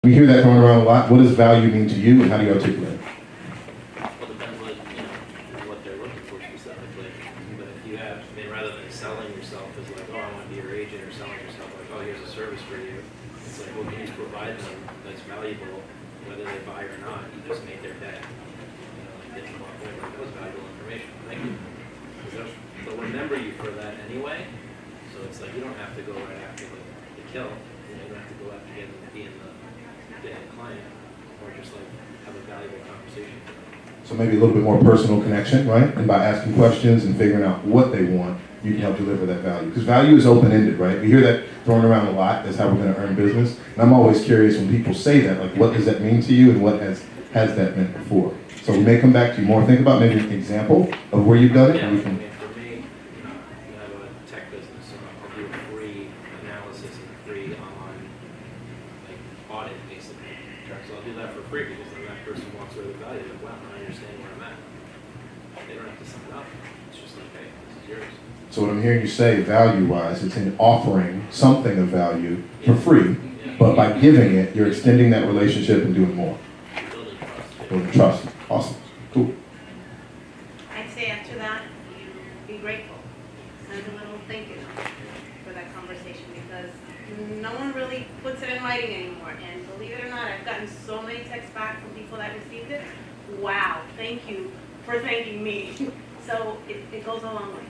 We hear that thrown around a lot. What does value mean to you, and how do you articulate it? Well, it depends what they're looking for specifically. But if you have, rather than selling yourself as like, oh, I want to be your agent, or selling yourself like, oh, here's a service for you. It's like, what can you provide them that's valuable, whether they buy or not? You just made their day. Like they can walk away like, that was valuable information. Thank you. Because they'll remember you for that anyway. So it's like you don't have to go right after the kill. You don't have to go after being the client, or just like have a valuable conversation. So maybe a little bit more personal connection, right? And by asking questions and figuring out what they want, you can help deliver that value. Because value is open-ended, right? We hear that thrown around a lot. That's how we're going to earn business. And I'm always curious when people say that, like, what does that mean to you, and what has that meant before? So we may come back to you more. Think about maybe an example of where you've done it. Yeah, And we can, for me, you have a tech business, so I'll do a free analysis and a free online audit, basically. So I'll do that for free because then that person walks away with value. Like, wow, I understand where I'm at. They don't have to sum it up. It's just like, hey, this is yours. so what I'm hearing you say, value-wise, it's in offering something of value for free, but by giving it, you're extending that relationship and doing more. Building trust. Building trust. Awesome. Cool. I'd say after that, you be grateful. Send a little thank you note for that conversation, because no one really puts it in writing anymore. And believe it or not, I've gotten so many texts back from people that received it. Wow, thank you for thanking me. So it goes a long way.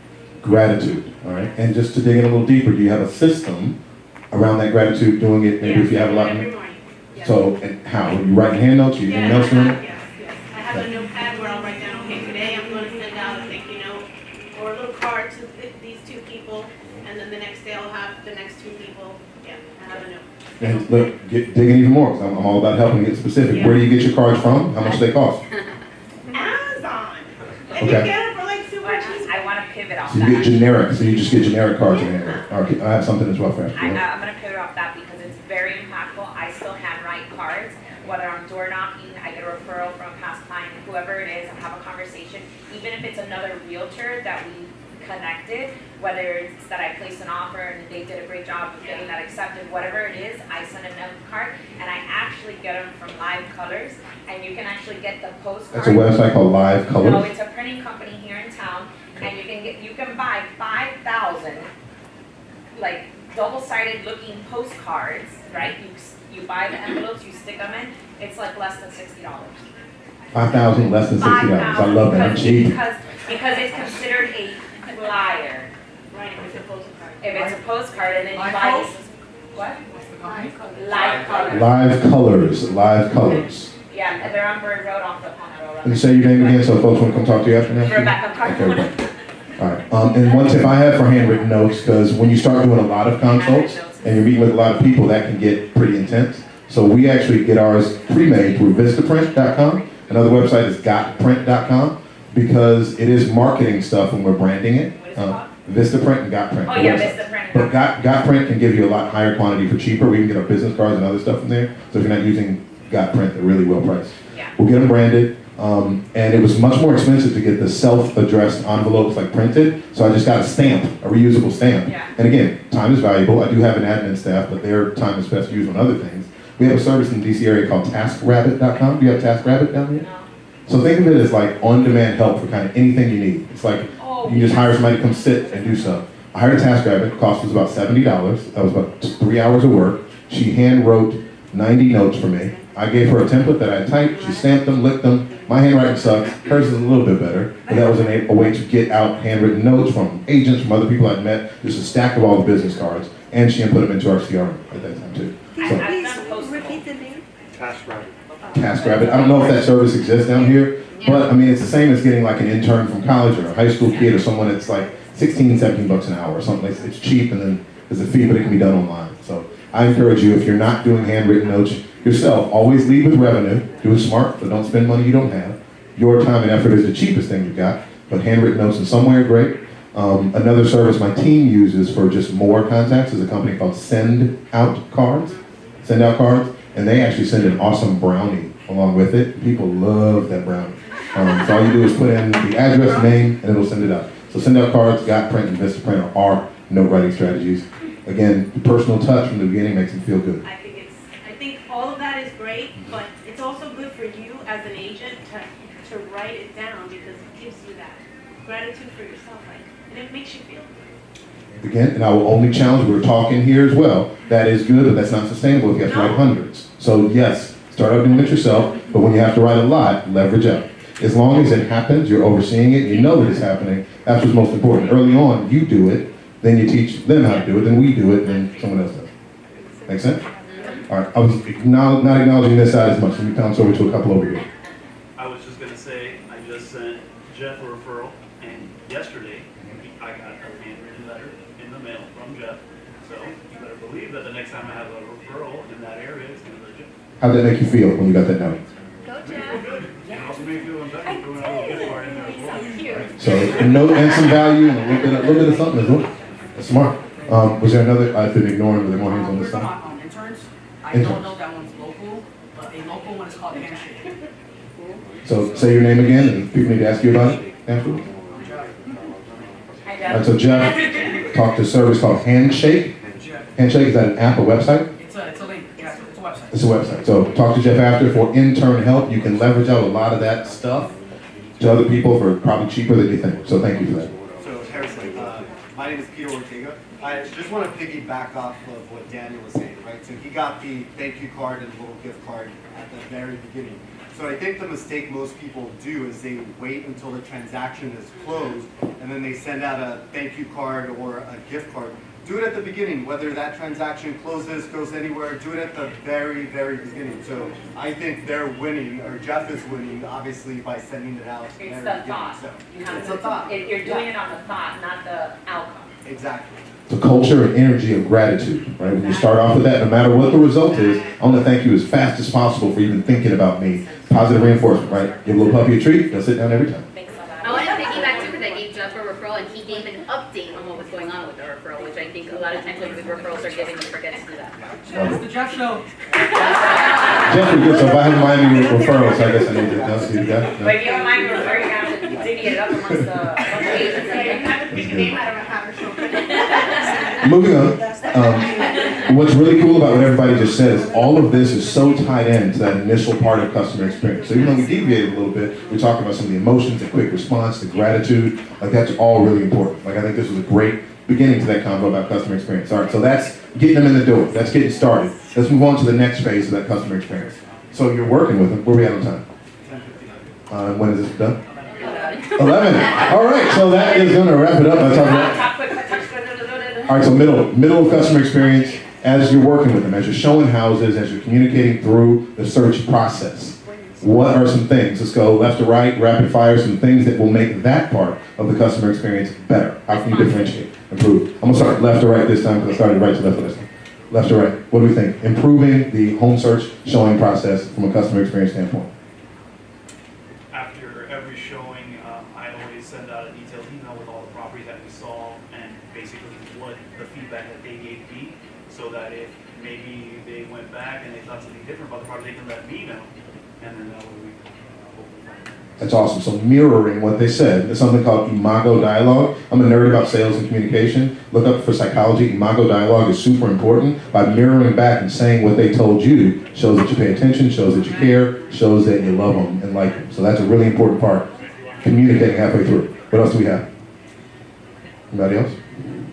Gratitude, all right? And just to dig in a little deeper, do you have a system around that gratitude, doing it maybe if you have a lot? Every morning. Yes. So, and how? Are you writing hand notes? Are you getting notes from it? Yes. I have a notepad where I'll write down, okay, today I'm going to send out a thank you note or a little card to these two people, and then the next day I'll have the next two people. Yeah, I have a note. And look, digging even more, because I'm all about helping get specific. Yeah. Where do you get your cards from? How much do they cost? Amazon. And Okay. you get it for like super cheap. I want to pivot off So you get that. generic, so you just get generic cards in hand. Okay, I have something as well for you. I'm going to pivot off that because it's very impactful. I still handwrite cards, whether I'm door knocking, I get a referral from a past client, whoever it is, and have a conversation. Even if it's another realtor that we connected, whether it's that I placed an offer and they did a great job of getting that accepted, whatever it is, I send a note card, and I actually get them from Live Colors, and you can actually get the postcard. That's a website called Live Colors. No, it's a printing company here in town, and you can buy 5,000 like double-sided looking postcards, right? You buy the envelopes, you stick them in. It's like less than $60. 5,000, less than $60. I love that. I'm cheap. Because it's considered a flyer. Right, it's a postcard. If it's a postcard, and then you Live buy Colors? this. What? Live colors. Live Colors. Live Colors. Live Colors. Yeah, and they're on Bird Road off the Ponte Road. And say your name again so folks want to come talk to you after that. Rebecca Okay, Carter. Rebecca. All right. And one tip I have for handwritten notes, because when you start doing a lot of consults and you're meeting with a lot of people, that can get pretty intense. So we actually get ours pre-made through Vistaprint.com. Another website is Gotprint.com, because it is marketing stuff when we're branding it. What is it called? Vistaprint and Gotprint. Oh the yeah, website. Vistaprint. But Gotprint can give you a lot higher quantity for cheaper. We can get our business cards and other stuff from there. So if you're not using Gotprint, they're really well priced. Yeah. We'll get them branded. And it was much more expensive to get the self-addressed envelopes like printed. So I just got a stamp, a reusable stamp. Yeah. And again, time is valuable. I do have an admin staff, but their time is best used on other things. We have a service in the DC area called TaskRabbit.com. Do you have TaskRabbit down here? No. So think of it as like on-demand help for kind of anything you need. It's like Oh, you can just hire somebody to come sit and do stuff. I hired a TaskRabbit. Cost was about $70. That was about 3 hours of work. She hand wrote 90 notes for me. I gave her a template that I typed. She stamped them, licked them. My handwriting sucks. Hers is a little bit better. But that was a way to get out handwritten notes from agents, from other people I'd met. Just a stack of all the business cards. And she input them into our CRM at that time too. So, I've done postable. Repeat the name. TaskRabbit. I don't know if that service exists down here, but I mean, it's the same as getting like an intern from college or a high school kid or someone that's like 16, 17 bucks an hour or something. It's cheap, and then there's a fee, but it can be done online. So I encourage you, if you're not doing handwritten notes yourself, always lead with revenue. Do it smart, but don't spend money you don't have. Your time and effort is the cheapest thing you've got, but handwritten notes in some way are great. Another service my team uses for just more contacts is a company called Send Out Cards. Send Out Cards, and they actually send an awesome brownie along with it. People love that brownie. So all you do is put in the address, name, and it'll send it out. So Send Out Cards, Gotprint, and Vistaprint are our note writing strategies. Again, the personal touch from the beginning makes them feel good. I think all of that is is great, but it's also good for you as an agent to write it down because it gives you that gratitude for yourself, like, and it makes you feel good. Again, and I will only challenge, we're talking here as well, that is good, but that's not sustainable if you have to write hundreds. So yes, start out doing it yourself, but when you have to write a lot, leverage up. As long as it happens, you're overseeing it, you know that it's happening, that's what's most important. Early on, you do it, then you teach them how to do it, then we do it, then someone else does it. Make sense? All right, I was not acknowledging this side as much, let me bounce over to a couple over here. I was just gonna say, I just sent Jeff a referral, and yesterday, I got a handwritten letter in the mail from Jeff. So you better believe that the next time I have a referral in that area, it's gonna be Jeff. How'd that make you feel when you got that note? Go, Feel Jeff. good. It also made me feel better throwing a little gift card in there as well. So a note and some value and a little bit of something as well. That's smart. Was there another, I've been ignoring, were there more hands on this We're side? talking about interns. I Interns. don't know if that one's local, but a local one is called Handshake. So say your name again and people need to ask you about it afterwards. Hi, All Jeff. right, so Jeff talked to a service called Handshake. Handshake, is that an app or website? It's a link. Yeah, it's a website. It's a website. So talk to Jeff after for intern help. You can leverage out a lot of that stuff to other people for probably cheaper than you think. So thank you for that. So Harrison, my name is Peter Ortega. I just want to piggyback off of what Daniel was saying, right? So he got the thank you card and little gift card at the very beginning. So I think the mistake most people do is they wait until the transaction is closed and then they send out a thank you card or a gift card. Do it at the beginning, whether that transaction closes, goes anywhere, do it at the very, very beginning. So I think they're winning, or Jeff is winning, obviously, by sending it out. at the It's very the beginning. thought. So You have it's to- a thought. You're doing it on the thought, not the outcome. Exactly. The culture and energy of gratitude, right? When you start off with that, no matter what the result is, I want to thank you as fast as possible for even thinking about me. Positive reinforcement, right? Give a little puppy a treat, they'll sit down every time. Thanks so much. I want to piggyback too, because I gave Jeff a referral and he gave an update on what was going on with the referral, which I think a lot of times when the referrals are given, you forget to do that. It's the Jeff Show. Jeff, you're good. So if I have Miami referrals, I guess I need to do that. But if you don't mind, we're very down to divvy it up amongst the agents. Have a big name out of a powder show. Moving on, what's really cool about what everybody just said is all of this is so tied in to that initial part of customer experience. So even though we deviated a little bit, we're talking about some of the emotions, the quick response, the gratitude, like that's all really important. Like I think this was a great beginning to that convo about customer experience. All right, so that's getting them in the door. That's getting started. Let's move on to the next phase of that customer experience. So you're working with them. Where are we at on time? 10:59. When is this done? 11. All right, so that is going to wrap it up. By talking about Top quick, touch. all right, so middle of customer experience, as you're working with them, as you're showing houses, as you're communicating through the search process. What are some things? Let's go left to right, rapid fire, some things that will make that part of the customer experience better. How can you differentiate, improve? I'm gonna start left to right this time because I started right to left last time. Left to right, what do we think? Improving the home search showing process from a customer experience standpoint. After every showing, I always send out a detailed email with all the properties that we saw and basically what the feedback that they gave me, so that if maybe they went back and they thought something different about the property, they can let me know, and then that way we hopefully find out. That's awesome. So mirroring what they said. There's something called imago dialogue. I'm a nerd about sales and communication. Look up for psychology. Imago dialogue is super important. By mirroring back and saying what they told you, shows that you pay attention, shows that you care, shows that you love them and like them. So that's a really important part. Communicating halfway through. What else do we have? Anybody else?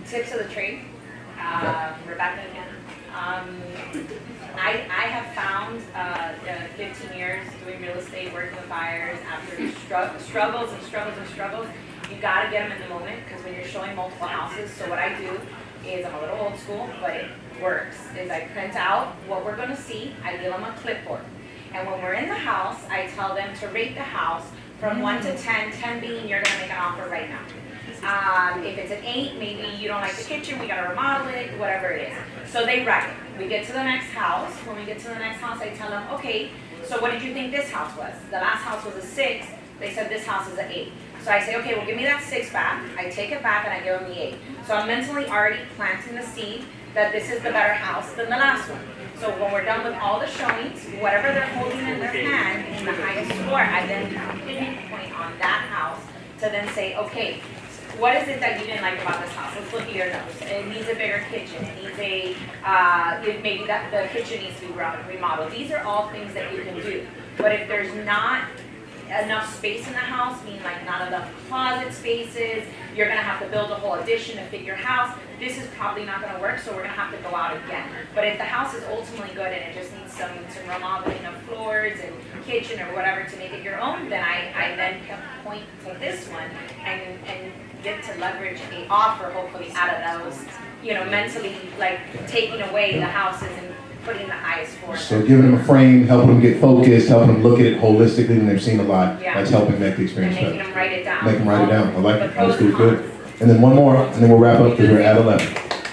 Tips of the trade, Rebecca again. I have found 15 years doing real estate, working with buyers, after struggles, you gotta get them in the moment, because when you're showing multiple houses, so what I do is, I'm a little old school, but it works, is I print out what we're gonna see, I give them a clipboard. And when we're in the house, I tell them to rate the house from 1 to 10, 10 being you're gonna make an offer right now. If it's an 8, maybe you don't like the kitchen, we gotta remodel it, whatever it is. So they write it. We get to the next house. When we get to the next house, I tell them, okay, so what did you think this house was? The last house was a 6. They said this house is an 8. So I say, okay, well, give me that 6 back. I take it back and I give them the 8. So I'm mentally already planting the seed that this is the better house than the last one. So when we're done with all the showings, whatever they're holding in their hand in the highest score, I then pinpoint on that house to then say, okay, what is it that you didn't like about this house? Let's look at your notes. It needs a bigger kitchen, it needs maybe that the kitchen needs to be remodeled. These are all things that you can do. But if there's not enough space in the house, meaning like not enough closet spaces, you're gonna have to build a whole addition to fit your house, this is probably not gonna work, so we're gonna have to go out again. But if the house is ultimately good and it just needs some remodeling of floors and kitchen or whatever to make it your own, then I then can point to this one and get to leverage a offer hopefully out of those, mentally like taking away the houses and putting the eyes for it. So giving them a frame, helping them get focused, helping them look at it holistically when they've seen a lot, Yeah. that's helping make the And experience making better. them write it down. Make them write it down. I like The it. pros Let's do and it good. cons. And then one more, and then we'll wrap up because we're at 11.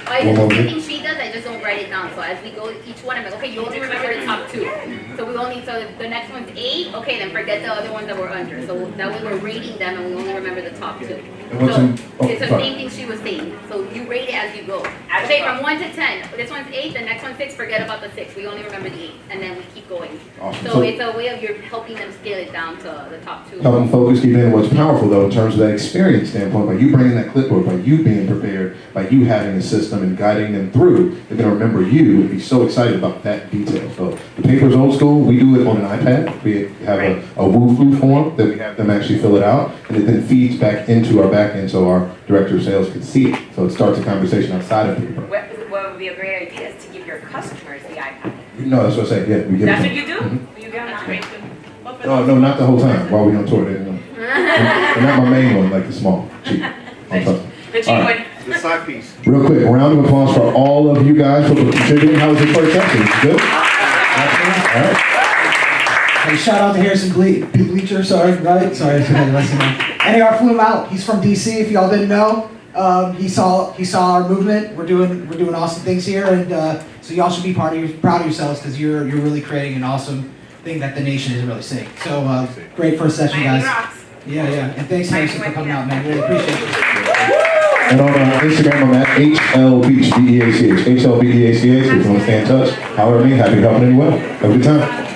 I One do more the same minute. thing she does, I just don't write it down. So as we go each one, I'm like, okay, you only remember the top 2. So we only, so if the next one's 8, okay, then forget the other ones that were under. So that way we're rating them and we only remember the top 2. And what's So in- oh, it's the sorry. same thing she was saying. So you rate it as you go. As Okay, you go. from 1 to 10. This one's 8, the next one's 6, forget about the 6. We only remember the 8. And then we keep going. Awesome. So So- it's a way of you're helping them scale it down to the top 2. Help them focus, keep in what's powerful though in terms of that experience standpoint, by you bringing that clipboard, by you being prepared, by you having a system and guiding them through, they're gonna remember you and be so excited about that detail. So the paper's old school, we do it on an iPad. We have a Woo-Foo form that we have them actually fill it out, and it then feeds back into our back end so our director of sales can see it. So it starts a conversation outside of paper. What would be a great idea is to give your customers the iPad. No, that's what I say, yeah, we give That's it what to you do? Mhm. You give them That's that? great too. But for No, those- no, not the whole time, while we on tour, they didn't know. They're not my main one, like the small, cheap. I'll trust them. The cheap All one. right. The side piece. Real quick, a round of applause for all of you guys for contributing. How was your first session? Good? Excellent. All right. Hey, shout out to Harrison Bleacher, sorry, listen. NAR flew him out. He's from DC. If y'all didn't know, he saw our movement. We're doing awesome things here, and so y'all should be proud of yourselves because you're really creating an awesome thing that the nation is really seeing. So great first session, Miami guys. rocks. Yeah, and thanks Harrison for coming out, man. Really appreciate it. And on Instagram, I'm at HLBeach, B-E-A-C-H. HLBEACH, if you want to stay in touch, holler at me. Happy to help in any way. Have a good time.